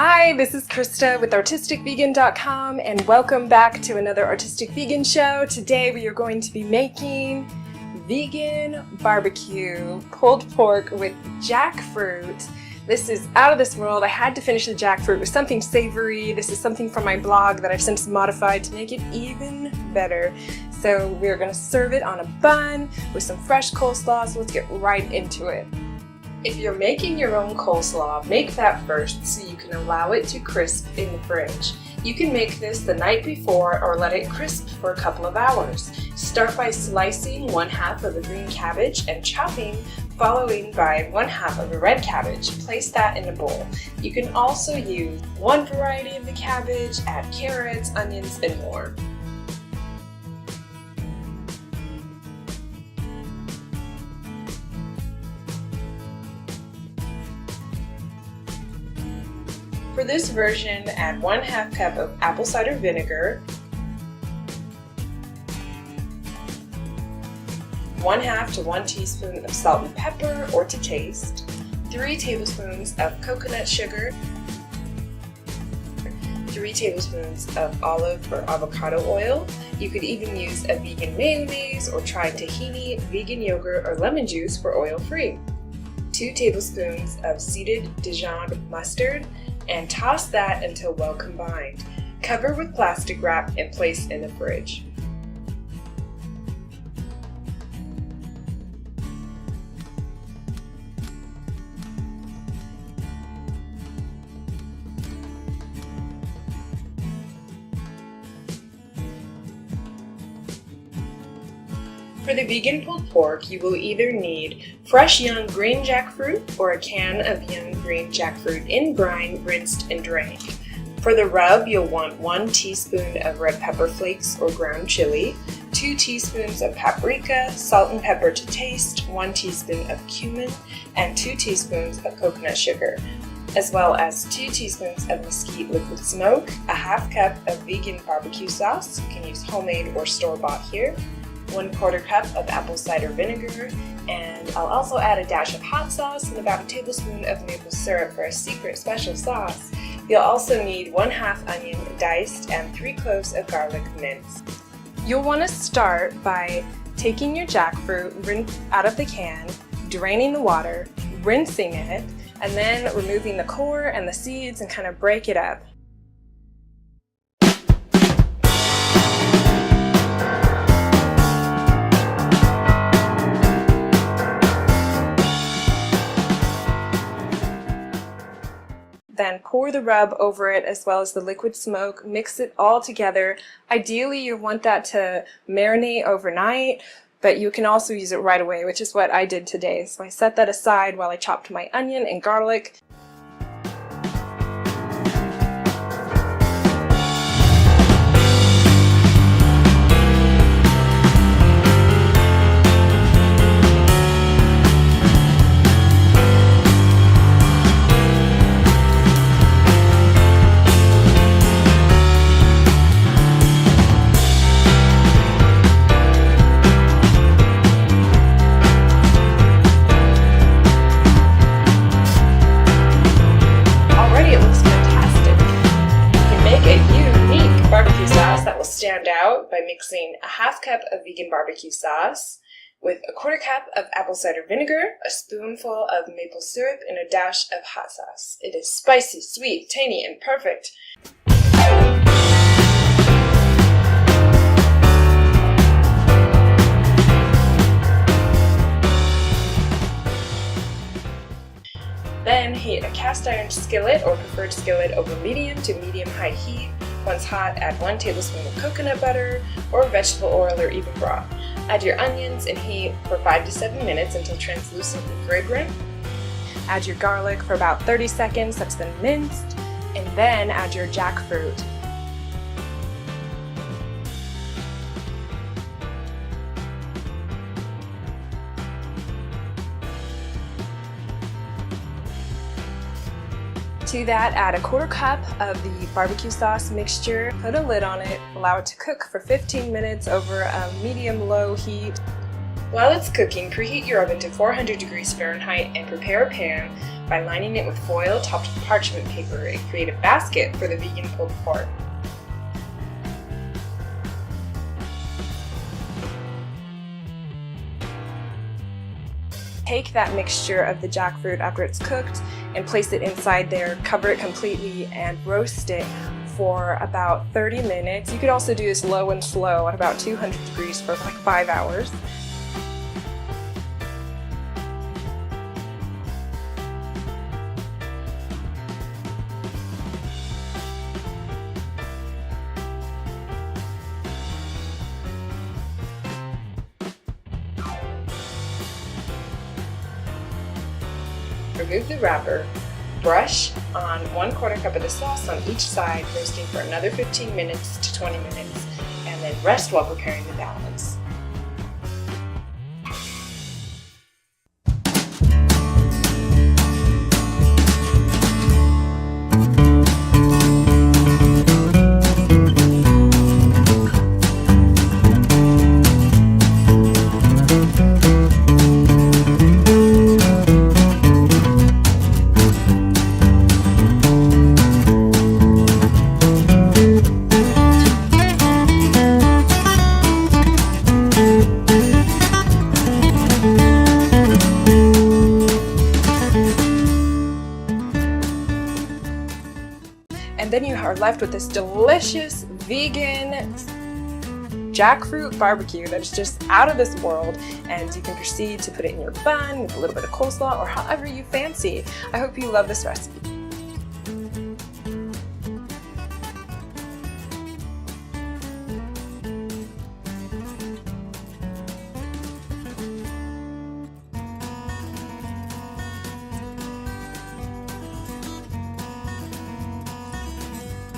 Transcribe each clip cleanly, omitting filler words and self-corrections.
Hi, this is Krista with ArtisticVegan.com and welcome back to another Artistic Vegan show. Today we are going to be making vegan barbecue pulled pork with jackfruit. This is out of this world. I had to finish the jackfruit with something savory. This is something from my blog that I've since modified to make it even better. So we're going to serve it on a bun with some fresh coleslaw, so let's get right into it. If you're making your own coleslaw, make that first so you can allow it to crisp in the fridge. You can make this the night before or let it crisp for a couple of hours. Start by slicing 1/2 of a green cabbage and chopping, following by 1/2 of a red cabbage. Place that in a bowl. You can also use one variety of the cabbage, add carrots, onions, and more. For this version, add 1/2 cup of apple cider vinegar, 1/2 to 1 teaspoon of salt and pepper or to taste, 3 tablespoons of coconut sugar, 3 tablespoons of olive or avocado oil. You could even use a vegan mayonnaise or try tahini, vegan yogurt, or lemon juice for oil-free. 2 tablespoons of seeded Dijon mustard, and toss that until well combined. Cover with plastic wrap and place in the fridge. For the vegan pulled pork, you will either need fresh young green jackfruit or a can of young green jackfruit in brine, rinsed and drained. For the rub, you'll want 1 teaspoon of red pepper flakes or ground chili, 2 teaspoons of paprika, salt and pepper to taste, 1 teaspoon of cumin, and 2 teaspoons of coconut sugar, as well as 2 teaspoons of mesquite liquid smoke, a 1/2 cup of vegan barbecue sauce, you can use homemade or store-bought here, 1/4 cup of apple cider vinegar, and I'll also add a dash of hot sauce and about a tablespoon of maple syrup for a secret special sauce. You'll also need 1/2 onion diced and 3 cloves of garlic minced. You'll want to start by taking your jackfruit out of the can, draining the water, rinsing it, and then removing the core and the seeds and kind of break it up. Then pour the rub over it as well as the liquid smoke, mix it all together. Ideally you want that to marinate overnight, but you can also use it right away, which is what I did today. So I set that aside while I chopped my onion and garlic. Stand out by mixing a 1/2 cup of vegan barbecue sauce with a 1/4 cup of apple cider vinegar, a spoonful of maple syrup, and a dash of hot sauce. It is spicy, sweet, tangy, and perfect. Then heat a cast iron skillet or preferred skillet over medium to medium-high heat. Once hot, add 1 tablespoon of coconut butter or vegetable oil or even broth. Add your onions and heat for 5 to 7 minutes until translucent and fragrant. Add your garlic for about 30 seconds, that's been minced, and then add your jackfruit. To that, add a 1/4 cup of the barbecue sauce mixture, put a lid on it, allow it to cook for 15 minutes over a medium-low heat. While it's cooking, preheat your oven to 400 degrees Fahrenheit and prepare a pan by lining it with foil topped with parchment paper and create a basket for the vegan pulled pork. Take that mixture of the jackfruit after it's cooked and place it inside there, cover it completely, and roast it for about 30 minutes. You could also do this low and slow at about 200 degrees for like 5 hours. Remove the wrapper, brush on 1/4 cup of the sauce on each side, roasting for another 15 minutes to 20 minutes, and then rest while preparing the balance. And then you are left with this delicious vegan jackfruit barbecue that's just out of this world, and you can proceed to put it in your bun with a little bit of coleslaw or however you fancy. I hope you love this recipe.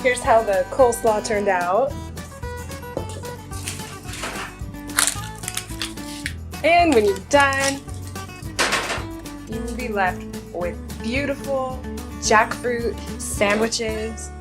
Here's how the coleslaw turned out. And when you're done, you will be left with beautiful jackfruit sandwiches.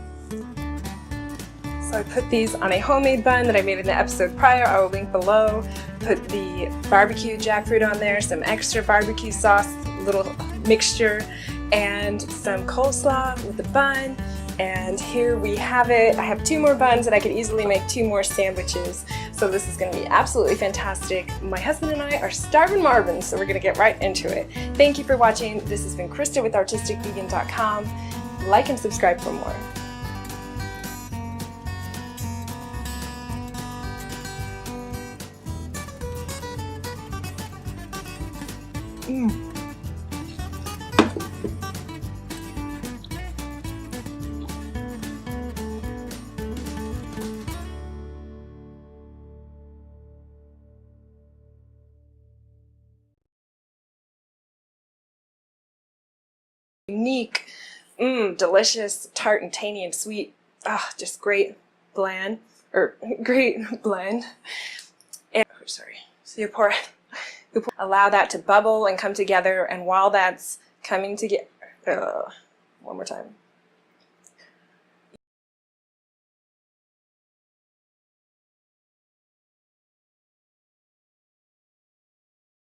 So I put these on a homemade bun that I made in the episode prior. I will link below. Put the barbecue jackfruit on there, some extra barbecue sauce, little mixture, and some coleslaw with the bun. And here we have it. I have 2 more buns and I could easily make 2 more sandwiches. So this is going to be absolutely fantastic. My husband and I are starving Marvin, so we're going to get right into it. Thank you for watching. This has been Christa with ArtisticVegan.com. Like and subscribe for more. Unique, delicious, tart and tangy and sweet. Just great blend. And sorry. So you allow that to bubble and come together, and while that's coming together, one more time.